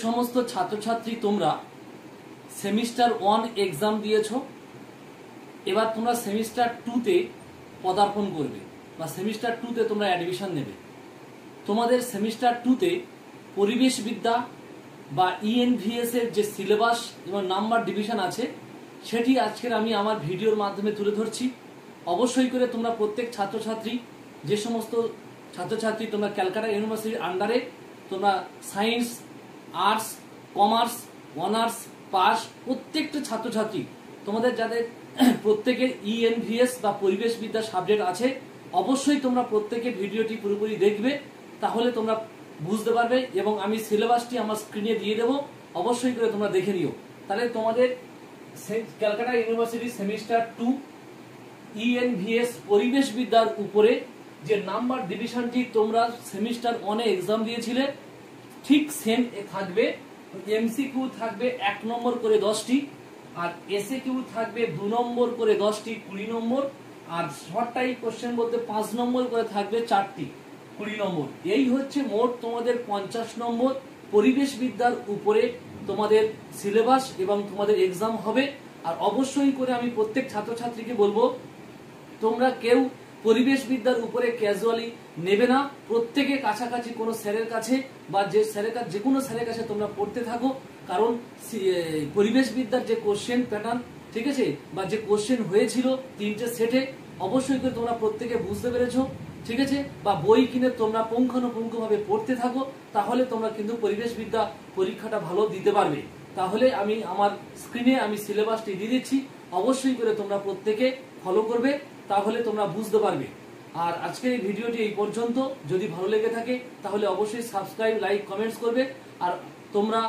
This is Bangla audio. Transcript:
সমস্ত ছাত্রছাত্রী তোমরা সেমিস্টার 1 এক্সাম দিয়েছো, এবার তোমরা সেমিস্টার 2 তে পদার্পণ করবে বা সেমিস্টার 2 তে তোমরা অ্যাডমিশন নেবে। তোমাদের সেমিস্টার 2 তে পরিবেশবিদ্যা বা ইএনভিএস এর যে সিলেবাস এবং নাম্বার ডিভিশন আছে সেটি আজকের আমি আমার ভিডিওর মাধ্যমে তুলে ধরছি। অবশ্যই করে তোমরা প্রত্যেক ছাত্রছাত্রী, যে সমস্ত ছাত্রছাত্রী তোমরা ক্যালকাটা ইউনিভার্সিটির আন্ডারে তোমরা science, arts, commerce, honours pass, প্রত্যেকটা ছাত্রছাত্রী তোমাদের যাদের প্রত্যেকের ইএনভিএস বা পরিবেশবিদ্যা সাবজেক্ট আছে, অবশ্যই তোমরা প্রত্যেকে ভিডিওটি পুরোপুরি দেখবে, তাহলে তোমরা বুঝতে পারবে। এবং আমি সিলেবাসটি আমার স্ক্রিনে দিয়ে দেবো, অবশ্যই করে তোমরা দেখে নিও। তাহলে তোমাদের ক্যালকাটা ইউনিভার্সিটি সেমিস্টার 2 ইএনভিএস পরিবেশবিদ্যার উপরে যে নাম্বার ডিভিশনটি তোমরা সেমিস্টার 1 এ এক্সাম দিয়েছিলে ঠিক সেম থাকবে। এমসিকিউ থাকবে 1 নম্বর করে 10টি, আর এসএকিউ থাকবে 2 নম্বর করে 10টি 20 নম্বর, আর শর্ট টাইপ কোশ্চেন বলতে 5 নম্বর করে থাকবে 4টি 20 নম্বর। এই হচ্ছে মোট তোমাদের 50 নম্বর পরিবেশবিদ্যার উপরে তোমাদের সিলেবাস এবং তোমাদের এক্সাম হবে। আর অবশ্যই করে আমি প্রত্যেক ছাত্রছাত্রীকে বলবো, তোমরা কেউ পরিবেশবিদ্যার উপরে ক্যাজুয়ালি নেবে না। প্রত্যেকে কাছাকাছি কোনো স্যারের কাছে বা যে কোনো স্যারের কাছে তোমরা পড়তে থাকো, কারণ পরিবেশবিদ্যার যে কোশ্চেন প্যাটার্ন, ঠিক আছে, বা যে কোশ্চেন হয়েছিল 3টে সেটে, অবশ্যই করে তোমরা প্রত্যেকে বুঝতে পেরেছো, ঠিক আছে। বা বই কিনে তোমরা পুঙ্খানুপুঙ্খভাবে পড়তে থাকো, তাহলে তোমরা কিন্তু পরিবেশবিদ্যা পরীক্ষাটা ভালো দিতে পারবে। তাহলে আমি আমার স্ক্রিনে আমি সিলেবাসটি দিয়ে দিচ্ছি, অবশ্যই করে তোমরা প্রত্যেকে ফলো করবে, তাহলে তোমরা বুঝতে পারবে। আর আজকের এই ভিডিওটি এই পর্যন্ত। যদি ভালো লেগে থাকে তাহলে অবশ্যই সাবস্ক্রাইব, লাইক, কমেন্টস করবে। আর তোমরা